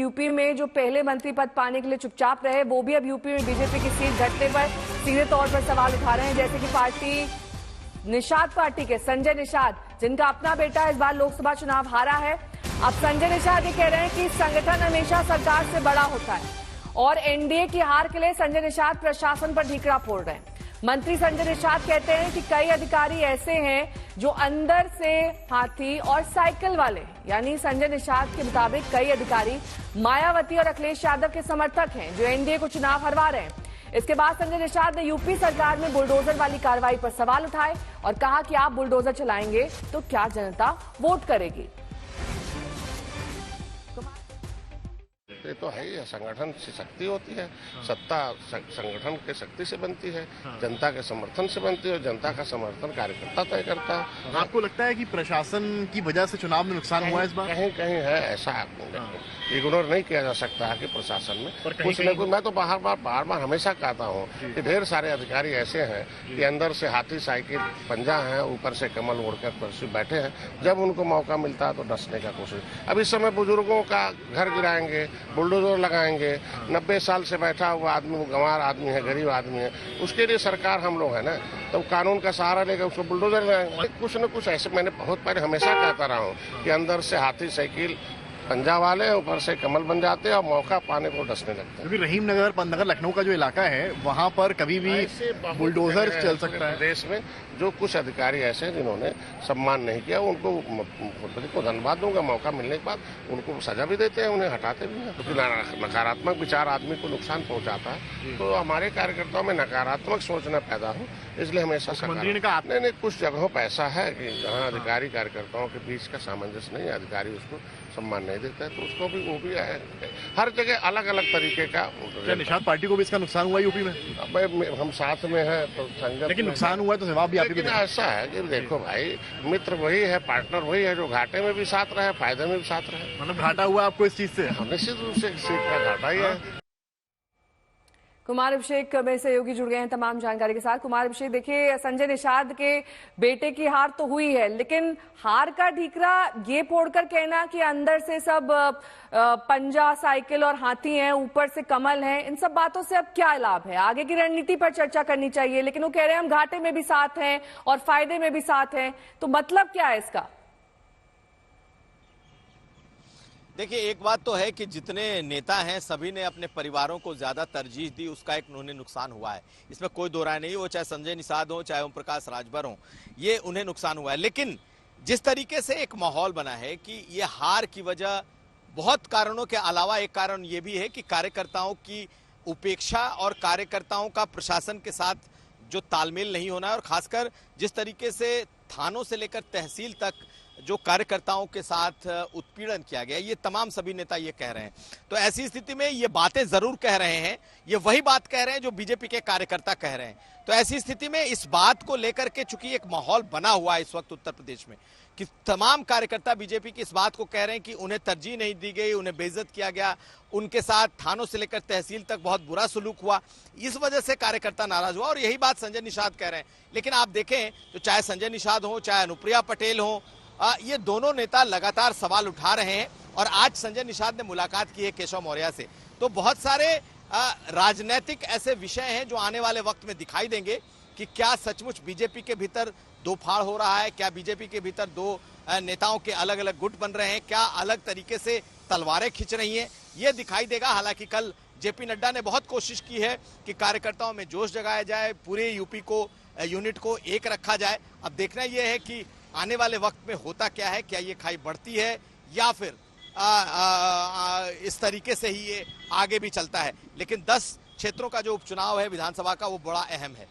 UP में जो पहले मंत्री पद पाने के लिए चुपचाप रहे, वो भी अब यूपी में बीजेपी की सीट घटने पर सीधे तौर पर सवाल उठा रहे हैं। जैसे कि निषाद पार्टी के संजय निषाद, जिनका अपना बेटा इस बार लोकसभा चुनाव हारा है, अब संजय निषाद ये कह रहे हैं कि संगठन हमेशा सरकार से बड़ा होता है और एनडीए की हार के लिए संजय निषाद प्रशासन पर ढीकरा फोड़ रहे हैं। मंत्री संजय निषाद कहते हैं कि कई अधिकारी ऐसे हैं जो अंदर से हाथी और साइकिल वाले, यानी संजय निषाद के मुताबिक कई अधिकारी मायावती और अखिलेश यादव के समर्थक हैं जो एनडीए को चुनाव हरवा रहे हैं। इसके बाद संजय निषाद ने यूपी सरकार में बुलडोजर वाली कार्रवाई पर सवाल उठाए और कहा कि आप बुलडोजर चलाएंगे तो क्या जनता वोट करेगी? ये तो है ही, संगठन से शक्ति होती है, सत्ता संगठन के शक्ति से बनती है, जनता के समर्थन से बनती है और जनता का समर्थन कार्यकर्ता तय करता है। आपको लगता है कि प्रशासन की वजह से चुनाव में नुकसान हुआ है इस बार? कहीं कहीं है ऐसा, इग्नोर नहीं किया जा सकता है कि प्रशासन में कुछ न कुछ। मैं तो बार बार हमेशा कहता हूँ कि ढेर सारे अधिकारी ऐसे हैं कि अंदर से हाथी साइकिल पंजा है, ऊपर से कमल ओढ़कर कुर्सी बैठे हैं, जब उनको मौका मिलता है तो डसने का कोशिश। अब इस समय बुजुर्गों का घर गिराएंगे, बुलडोजर लगाएंगे, 90 साल से बैठा हुआ आदमी, वो गंवार आदमी है, गरीब आदमी है, उसके लिए सरकार हम लोग है ना, तो कानून का सहारा लेकर उसको बुलडोजर लगाएंगे। कुछ न कुछ ऐसे मैंने बहुत पहले हमेशा कहता रहा हूँ कि अंदर से हाथी साइकिल पंजा वाले, ऊपर से कमल बन जाते हैं और मौका पाने को डसने लगते हैं। क्योंकि रहीम नगर, पंतनगर, लखनऊ का जो इलाका है वहाँ पर कभी भी बुलडोजर चल सकता है। देश में जो कुछ अधिकारी ऐसे हैं जिन्होंने सम्मान नहीं किया, उनको धन्यवाद दूंगा। मौका मिलने के बाद उनको सजा भी देते हैं, उन्हें हटाते भी हैं। क्योंकि नकारात्मक विचार आदमी को नुकसान पहुंचाता है, तो हमारे कार्यकर्ताओं में नकारात्मक सोचना पैदा हो, इसलिए हमेशा मंत्री ने कहा आपने कुछ जगहों पर ऐसा है कि जहाँ अधिकारी कार्यकर्ताओं के बीच का सामंजस्य नहीं है, अधिकारी उसको सम्मान नहीं देता है, तो उसको भी वो भी है। हर जगह अलग अलग तरीके का। क्या निषाद पार्टी को भी इसका नुकसान हुआ यूपी में? अब हम साथ में हैं तो संगत, लेकिन नुकसान हुआ है तो जवाब भी आप ही को। ऐसा है कि देखो भाई, मित्र वही है, पार्टनर वही है जो घाटे में भी साथ रहे, फायदे में भी साथ रहे। मतलब घाटा हुआ आपको इस चीज से? निश्चित रूप से सीट का घाटा ही है। कुमार अभिषेक में सहयोगी जुड़ गए हैं तमाम जानकारी के साथ। कुमार अभिषेक, देखिए संजय निषाद के बेटे की हार तो हुई है, लेकिन हार का ठीकरा ये फोड़कर कहना कि अंदर से सब पंजा, साइकिल और हाथी हैं, ऊपर से कमल हैं, इन सब बातों से अब क्या लाभ है? आगे की रणनीति पर चर्चा करनी चाहिए, लेकिन वो कह रहे हैं हम घाटे में भी साथ हैं और फायदे में भी साथ हैं, तो मतलब क्या है इसका? देखिए, एक बात तो है कि जितने नेता हैं सभी ने अपने परिवारों को ज्यादा तरजीह दी, उसका एक उन्हें नुकसान हुआ है, इसमें कोई दो राय नहीं। वो चाहे संजय निषाद हो, चाहे ओम प्रकाश राजभर हो, ये उन्हें नुकसान हुआ है। लेकिन जिस तरीके से एक माहौल बना है कि ये हार की वजह बहुत कारणों के अलावा एक कारण ये भी है कि कार्यकर्ताओं की उपेक्षा और कार्यकर्ताओं का प्रशासन के साथ जो तालमेल नहीं होना है, और खासकर जिस तरीके से थानों से लेकर तहसील तक जो कार्यकर्ताओं के साथ उत्पीड़न किया गया, ये तमाम सभी नेता ये कह रहे हैं। तो ऐसी स्थिति में ये बातें जरूर कह रहे हैं, ये वही बात कह रहे हैं जो बीजेपी के कार्यकर्ता कह रहे हैं। तो ऐसी स्थिति में इस बात को लेकर के चूंकि एक माहौल बना हुआ है इस वक्त उत्तर प्रदेश में कि तमाम कार्यकर्ता बीजेपी की इस बात को कह रहे हैं कि उन्हें तरजीह नहीं दी गई, उन्हें बेइज्जत किया गया, उनके साथ थानों से लेकर तहसील तक बहुत बुरा सलूक हुआ, इस वजह से कार्यकर्ता नाराज हुआ। और यही बात संजय निषाद कह रहे हैं। लेकिन आप देखें तो चाहे संजय निषाद हो, चाहे अनुप्रिया पटेल हो, ये दोनों नेता लगातार सवाल उठा रहे हैं। और आज संजय निषाद ने मुलाकात की है केशव मौर्य से, तो बहुत सारे राजनीतिक ऐसे विषय हैं जो आने वाले वक्त में दिखाई देंगे कि क्या सचमुच बीजेपी के भीतर दो फाड़ हो रहा है, क्या बीजेपी के भीतर दो नेताओं के अलग अलग गुट बन रहे हैं, क्या अलग तरीके से तलवारें खिंच रही हैं, ये दिखाई देगा। हालांकि कल जेपी नड्डा ने बहुत कोशिश की है कि कार्यकर्ताओं में जोश जगाया जाए, पूरे यूपी को यूनिट को एक रखा जाए। अब देखना यह है कि आने वाले वक्त में होता क्या है, क्या ये खाई बढ़ती है या फिर इस तरीके से ही ये आगे भी चलता है। लेकिन 10 क्षेत्रों का जो उपचुनाव है विधानसभा का, वो बड़ा अहम है।